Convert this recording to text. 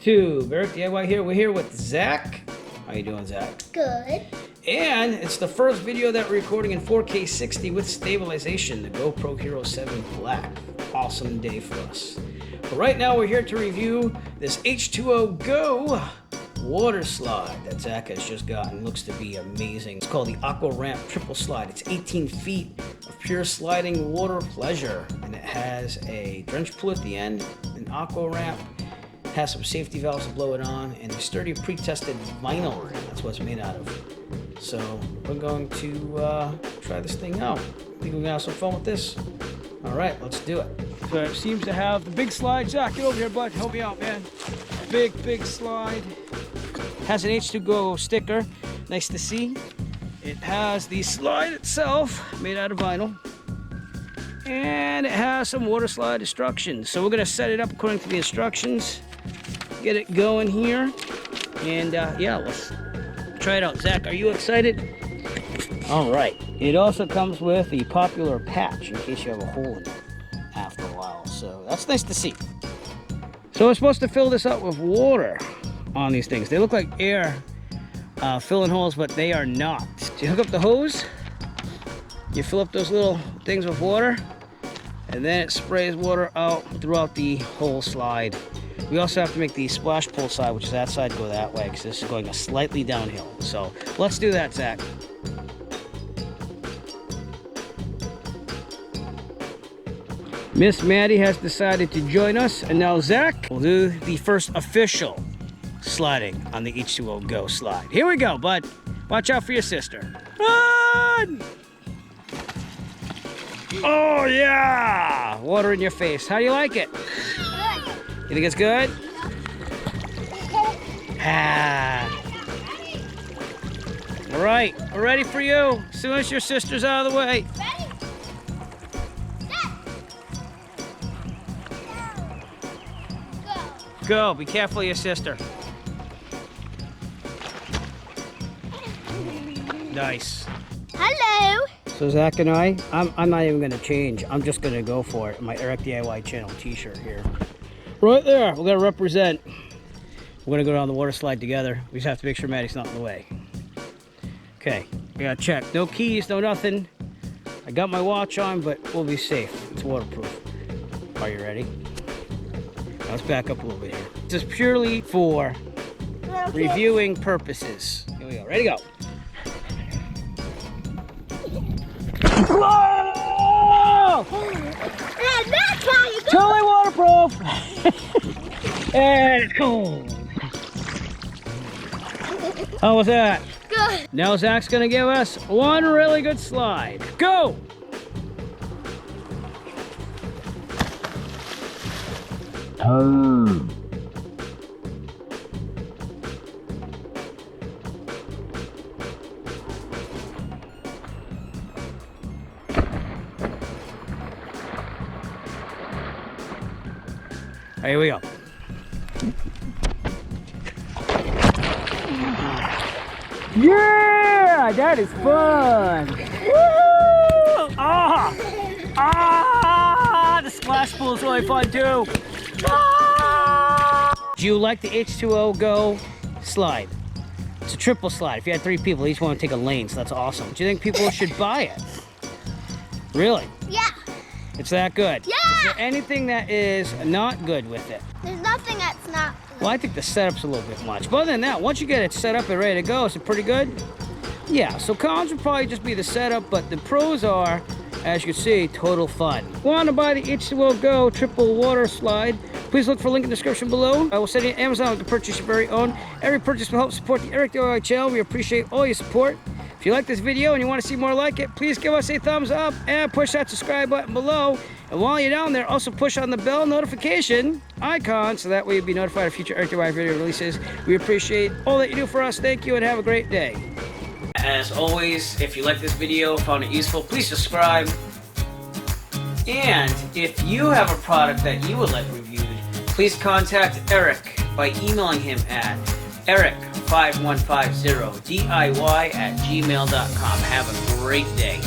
YouTube. Eric DIY here. We're here with Zach. How you doing, Zach? Good. And it's the first video that we're recording in 4K 60 with stabilization, the GoPro Hero 7 Black. Awesome day for us. But right now we're here to review this H20 Go water slide that Zach has just gotten. Looks to be amazing. It's called the Aqua Ramp Triple Slide. It's 18 feet of pure sliding water pleasure, and it has a drench pool at the end, an aqua ramp, has some safety valves to blow it on, and a sturdy pre-tested vinyl. That's what it's made out of. So we're going to try this thing out. Think we're gonna have some fun with this? All right, let's do it. So it seems to have the big slide. Zach, get over here, bud. Help me out, man. Big slide. Has an H20 Go sticker. Nice to see. It has the slide itself made out of vinyl. And it has some water slide instructions. So we're gonna set it up according to the instructions. Get it going here. And yeah, let's try it out. Zach, are you excited? All right. It also comes with the popular patch in case you have a hole in it after a while. So that's nice to see. So we're supposed to fill this up with water on these things. They look like air filling holes, but they are not. So you hook up the hose, you fill up those little things with water, and then it sprays water out throughout the whole slide. We also have to make the splash pole side, which is that side, go that way, because this is going slightly downhill. So let's do that, Zach. Miss Maddie has decided to join us, and now Zach will do the first official sliding on the H20 Go slide. Here we go, bud. Watch out for your sister. Run! Oh yeah! Water in your face. How do you like it? Good. You think it's good? Ah. All right, we're ready for you. As soon as your sister's out of the way. Ready? Go. Be careful of your sister. Nice. Hello. So Zach and I'm not even gonna change. I'm just gonna go for it. My Eric DIY channel t-shirt here. Right there, we're gonna represent. We're gonna go down the water slide together. We just have to make sure Maddie's not in the way. Okay, we gotta check. No keys, no nothing. I got my watch on, but we'll be safe. It's waterproof. Are you ready? Now let's back up a little bit here. This is purely for reviewing purposes. Here we go, ready to go. Whoa! And that's how you go. Totally waterproof. And it's cold. How was that? Good. Now Zach's gonna give us one really good slide. Go! Oh. Here we go. Yeah, that is fun. Woo! The splash pool is really fun too. Do you like the H20 Go slide? It's a triple slide. If you had 3 people, each want to take a lane, so that's awesome. Do you think people should buy it? Really? Yeah. It's that good? Yeah. Is there anything that is not good with it? There's nothing that's not good. Well, I think the setup's a little bit much. But other than that, once you get it set up and ready to go, is it pretty good? Yeah, so cons would probably just be the setup, but the pros are, as you can see, total fun. Want to buy the H20 Go Triple Water Slide? Please look for a link in the description below. I will send you to Amazon to purchase your very own. Every purchase will help support the Eric DIY channel. We appreciate all your support. If you like this video and you want to see more like it, please give us a thumbs up and push that subscribe button below. And while you're down there, also push on the bell notification icon so that way you'll be notified of future Eric DIY video releases. We appreciate all that you do for us. Thank you and have a great day. As always, if you like this video, found it useful, please subscribe. And if you have a product that you would like reviewed, please contact Eric by emailing him at eric5150diy@gmail.com. Have a great day.